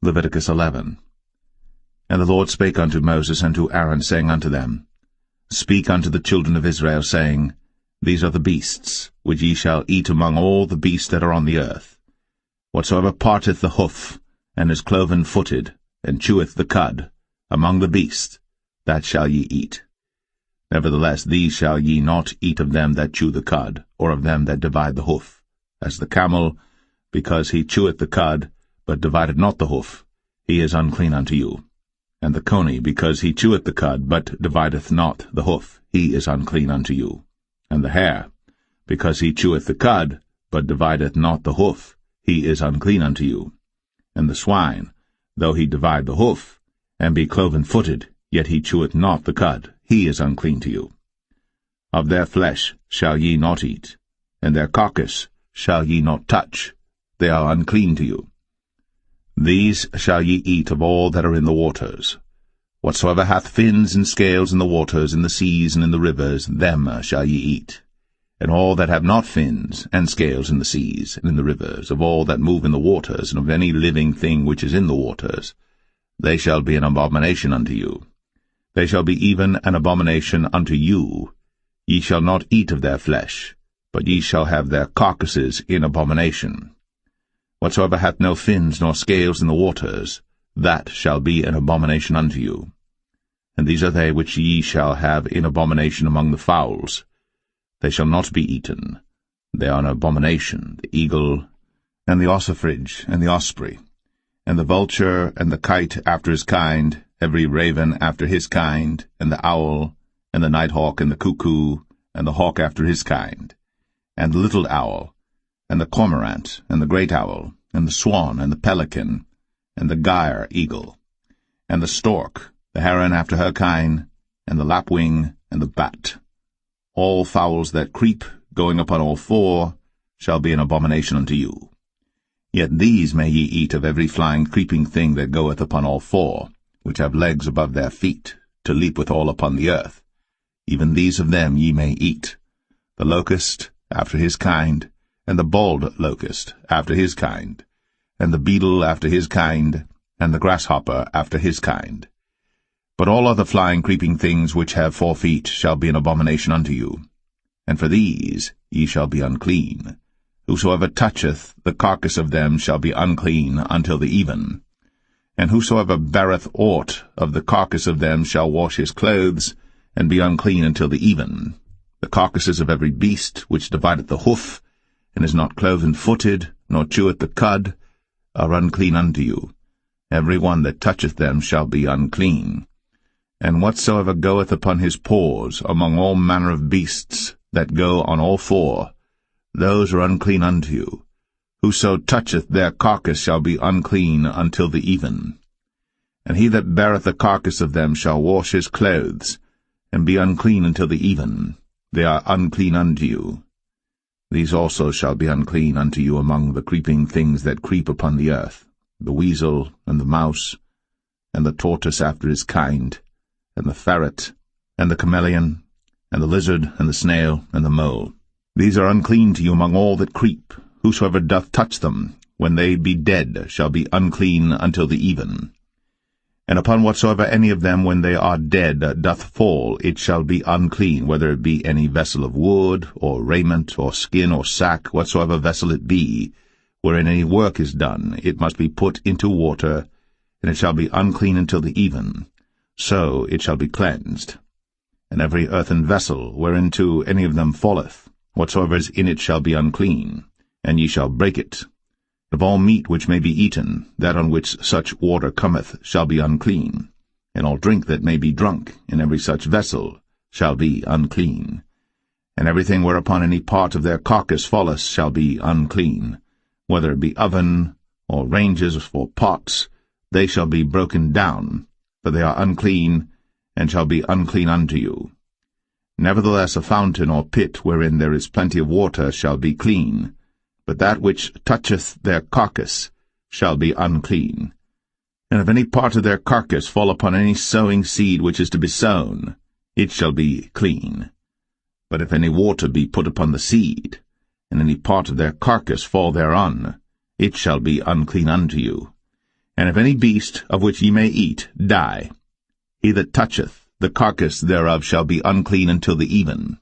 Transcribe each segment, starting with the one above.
Leviticus 11. And the Lord spake unto Moses and to Aaron, saying unto them, Speak unto the children of Israel, saying, These are the beasts, which ye shall eat among all the beasts that are on the earth. Whatsoever parteth the hoof, and is cloven-footed, and cheweth the cud, among the beasts, that shall ye eat. Nevertheless these shall ye not eat of them that chew the cud, or of them that divide the hoof. As the camel, because he cheweth the cud, but divideth not the hoof, he is unclean unto you. And the coney, because he cheweth the cud, but divideth not the hoof, he is unclean unto you. And the hare, because he cheweth the cud, but divideth not the hoof, he is unclean unto you. And the swine, though he divide the hoof, and be cloven-footed, yet he cheweth not the cud, he is unclean to you. Of their flesh shall ye not eat, and their carcass shall ye not touch, they are unclean to you. These shall ye eat of all that are in the waters. Whatsoever hath fins and scales in the waters, in the seas, and in the rivers, them shall ye eat. And all that have not fins and scales in the seas, and in the rivers, of all that move in the waters, and of any living thing which is in the waters, they shall be an abomination unto you. They shall be even an abomination unto you. Ye shall not eat of their flesh, but ye shall have their carcasses in abomination. Whatsoever hath no fins nor scales in the waters, that shall be an abomination unto you. And these are they which ye shall have in abomination among the fowls. They shall not be eaten. They are an abomination, the eagle, and the ossifrage, and the osprey, and the vulture, and the kite after his kind, every raven after his kind, and the owl, and the nighthawk, and the cuckoo, and the hawk after his kind, and the little owl, and the cormorant, and the great owl, and the swan, and the pelican, and the gyre eagle, and the stork, the heron after her kind, and the lapwing, and the bat. All fowls that creep, going upon all four, shall be an abomination unto you. Yet these may ye eat of every flying creeping thing that goeth upon all four, which have legs above their feet, to leap withal upon the earth. Even these of them ye may eat, the locust after his kind, and the bald locust after his kind, and the beetle after his kind, and the grasshopper after his kind. But all other flying creeping things which have 4 feet shall be an abomination unto you. And for these ye shall be unclean. Whosoever toucheth the carcass of them shall be unclean until the even. And whosoever beareth aught of the carcass of them shall wash his clothes, and be unclean until the even. The carcasses of every beast which divideth the hoof, and is not cloven-footed, nor cheweth the cud, are unclean unto you. Every one that toucheth them shall be unclean. And whatsoever goeth upon his paws among all manner of beasts that go on all four, those are unclean unto you. Whoso toucheth their carcass shall be unclean until the even. And he that beareth the carcass of them shall wash his clothes, and be unclean until the even. They are unclean unto you. These also shall be unclean unto you among the creeping things that creep upon the earth, the weasel, and the mouse, and the tortoise after his kind, and the ferret, and the chameleon, and the lizard, and the snail, and the mole. These are unclean to you among all that creep. Whosoever doth touch them, when they be dead, shall be unclean until the even. And upon whatsoever any of them, when they are dead, doth fall, it shall be unclean, whether it be any vessel of wood, or raiment, or skin, or sack, whatsoever vessel it be, wherein any work is done, it must be put into water, and it shall be unclean until the even. So it shall be cleansed. And every earthen vessel, whereinto any of them falleth, whatsoever is in it shall be unclean, and ye shall break it. Of all meat which may be eaten, that on which such water cometh shall be unclean, and all drink that may be drunk in every such vessel shall be unclean. And everything whereupon any part of their carcass falleth shall be unclean, whether it be oven, or ranges, or pots, they shall be broken down, for they are unclean, and shall be unclean unto you. Nevertheless a fountain or pit wherein there is plenty of water shall be clean, but that which toucheth their carcass shall be unclean. And if any part of their carcass fall upon any sowing seed which is to be sown, it shall be clean. But if any water be put upon the seed, and any part of their carcass fall thereon, it shall be unclean unto you. And if any beast of which ye may eat die, he that toucheth the carcass thereof shall be unclean until the even.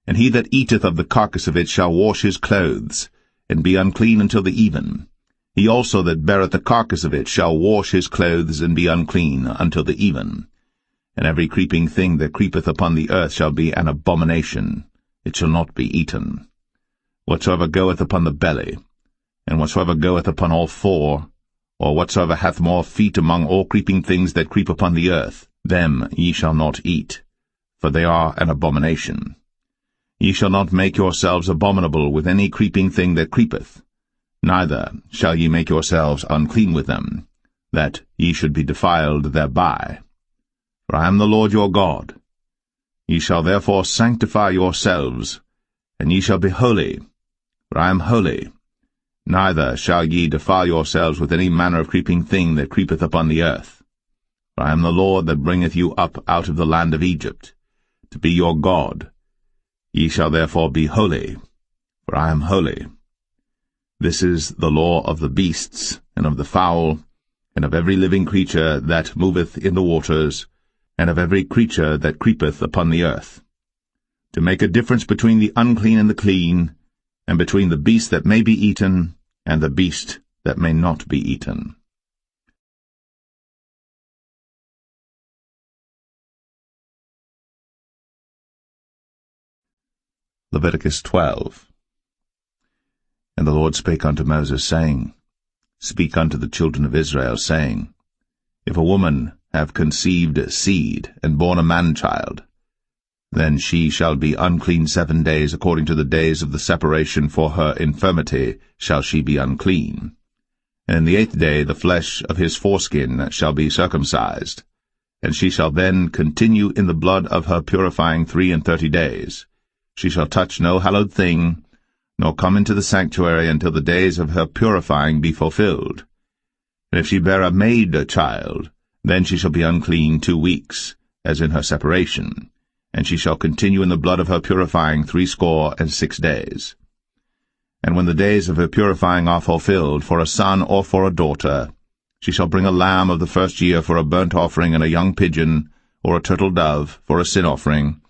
And he that eateth of the carcass of it shall wash his clothes, and be unclean until the even. He also that beareth the carcass of it shall wash his clothes, and be unclean until the even. And every creeping thing that creepeth upon the earth shall be an abomination. It shall not be eaten. Whatsoever goeth upon the belly, and whatsoever goeth upon all four, or whatsoever hath more feet among all creeping things that creep upon the earth, them ye shall not eat, for they are an abomination. Ye shall not make yourselves abominable with any creeping thing that creepeth, neither shall ye make yourselves unclean with them, that ye should be defiled thereby. For I am the Lord your God. Ye shall therefore sanctify yourselves, and ye shall be holy, for I am holy. Neither shall ye defile yourselves with any manner of creeping thing that creepeth upon the earth. For I am the Lord that bringeth you up out of the land of Egypt, to be your God. Ye shall therefore be holy, for I am holy. This is the law of the beasts, and of the fowl, and of every living creature that moveth in the waters, and of every creature that creepeth upon the earth, to make a difference between the unclean and the clean, and between the beast that may be eaten and the beast that may not be eaten. Leviticus 12. And the Lord spake unto Moses, saying, Speak unto the children of Israel, saying, If a woman have conceived seed, and born a man-child, then she shall be unclean 7 days, according to the days of the separation for her infirmity shall she be unclean. And in the 8th day the flesh of his foreskin shall be circumcised, and she shall then continue in the blood of her purifying 33 days. She shall touch no hallowed thing, nor come into the sanctuary until the days of her purifying be fulfilled. And if she bear a maid child, then she shall be unclean 2 weeks, as in her separation, and she shall continue in the blood of her purifying 66 days. And when the days of her purifying are fulfilled, for a son or for a daughter, she shall bring a lamb of the first year for a burnt offering, and a young pigeon, or a turtle dove, for a sin offering,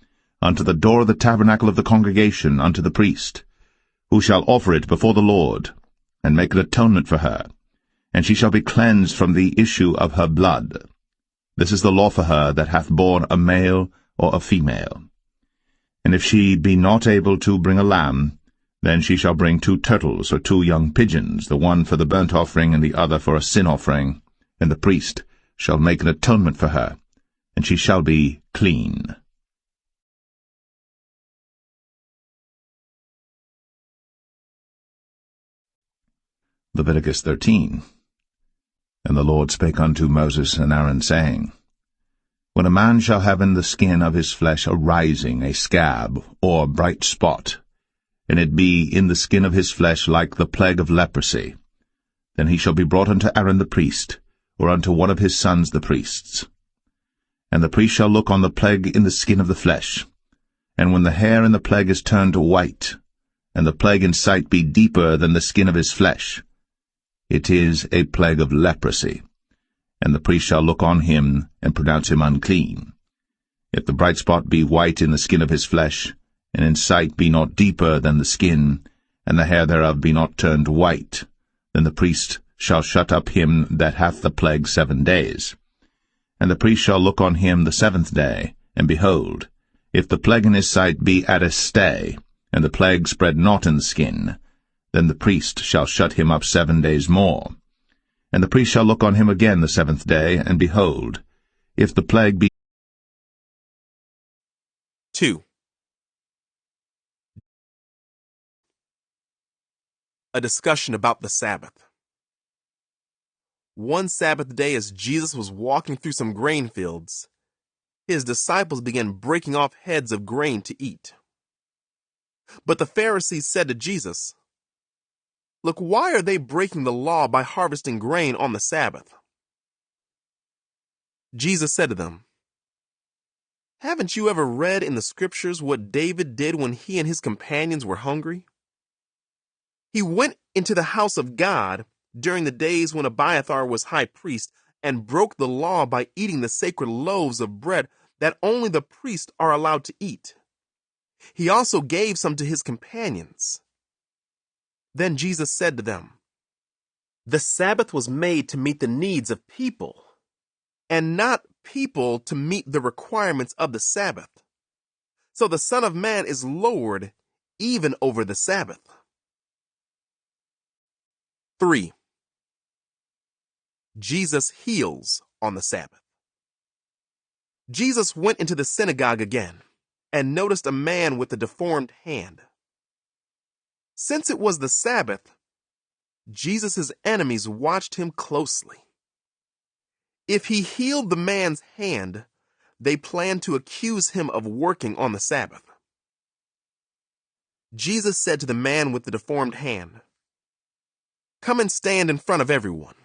unto the door of the tabernacle of the congregation, unto the priest, who shall offer it before the Lord, and make an atonement for her, and she shall be cleansed from the issue of her blood. This is the law for her that hath borne a male or a female. And if she be not able to bring a lamb, then she shall bring 2 turtles or 2 young pigeons, the one for the burnt offering and the other for a sin offering, and the priest shall make an atonement for her, and she shall be clean. Leviticus 13. And the Lord spake unto Moses and Aaron, saying, When a man shall have in the skin of his flesh a rising, a scab, or bright spot, and it be in the skin of his flesh like the plague of leprosy, then he shall be brought unto Aaron the priest, or unto one of his sons the priests. And the priest shall look on the plague in the skin of the flesh, and when the hair in the plague is turned white, and the plague in sight be deeper than the skin of his flesh, it is a plague of leprosy, and the priest shall look on him, and pronounce him unclean. If the bright spot be white in the skin of his flesh, and in sight be not deeper than the skin, and the hair thereof be not turned white, then the priest shall shut up him that hath the plague 7 days. And the priest shall look on him the 7th day, and behold, if the plague in his sight be at a stay, and the plague spread not in the skin, then the priest shall shut him up 7 days more. And the priest shall look on him again the 7th day, and behold, if the plague be 2. A discussion about the Sabbath. One Sabbath day, as Jesus was walking through some grain fields, his disciples began breaking off heads of grain to eat. But the Pharisees said to Jesus, "Look, why are they breaking the law by harvesting grain on the Sabbath?" Jesus said to them, "Haven't you ever read in the scriptures what David did when he and his companions were hungry? He went into the house of God during the days when Abiathar was high priest, and broke the law by eating the sacred loaves of bread that only the priests are allowed to eat. He also gave some to his companions." Then Jesus said to them, "The Sabbath was made to meet the needs of people, and not people to meet the requirements of the Sabbath. So the Son of Man is Lord even over the Sabbath." 3. Jesus heals on the Sabbath. Jesus went into the synagogue again and noticed a man with a deformed hand. Since it was the Sabbath, Jesus' enemies watched him closely. If he healed the man's hand, they planned to accuse him of working on the Sabbath. Jesus said to the man with the deformed hand, "Come and stand in front of everyone."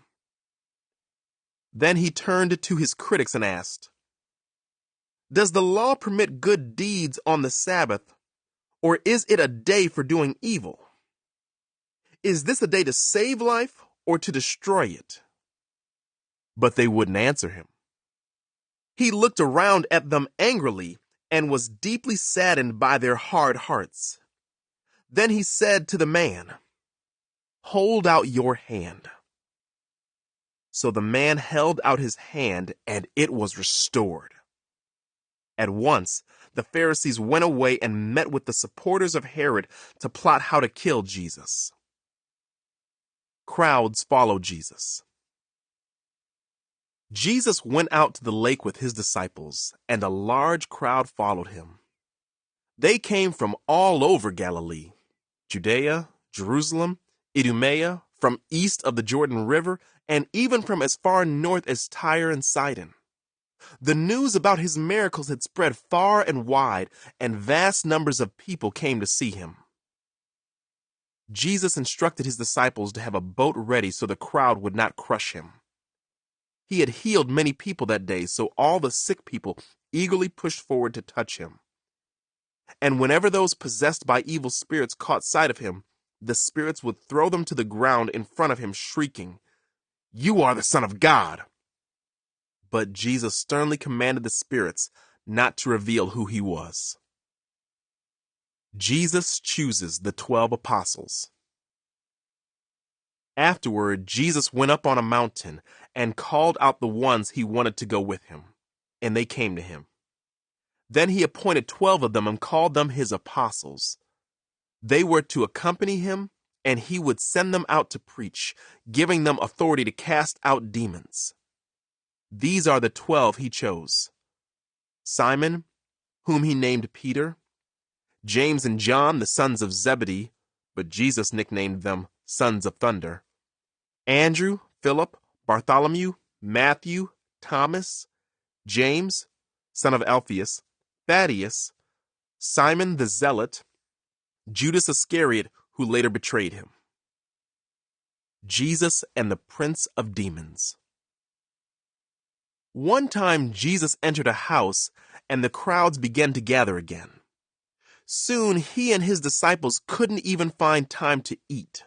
Then he turned to his critics and asked, "Does the law permit good deeds on the Sabbath, or is it a day for doing evil? Is this a day to save life or to destroy it?" But they wouldn't answer him. He looked around at them angrily and was deeply saddened by their hard hearts. Then he said to the man, "Hold out your hand." So the man held out his hand, and it was restored. At once, the Pharisees went away and met with the supporters of Herod to plot how to kill Jesus. Crowds followed Jesus. Jesus went out to the lake with his disciples, and a large crowd followed him. They came from all over Galilee, Judea, Jerusalem, Idumea, from east of the Jordan River, and even from as far north as Tyre and Sidon. The news about his miracles had spread far and wide, and vast numbers of people came to see him. Jesus instructed his disciples to have a boat ready so the crowd would not crush him. He had healed many people that day, so all the sick people eagerly pushed forward to touch him. And whenever those possessed by evil spirits caught sight of him, the spirits would throw them to the ground in front of him, shrieking, "You are the Son of God!" But Jesus sternly commanded the spirits not to reveal who he was. Jesus chooses the 12 apostles. Afterward, Jesus went up on a mountain and called out the ones he wanted to go with him, and they came to him. Then he appointed 12 of them and called them his apostles. They were to accompany him, and he would send them out to preach, giving them authority to cast out demons. These are the 12 he chose: Simon, whom he named Peter; James and John, the sons of Zebedee, but Jesus nicknamed them Sons of Thunder; Andrew, Philip, Bartholomew, Matthew, Thomas, James, son of Alphaeus, Thaddeus, Simon the Zealot, Judas Iscariot, who later betrayed him. Jesus and the Prince of Demons. One time Jesus entered a house, and the crowds began to gather again. Soon he and his disciples couldn't even find time to eat.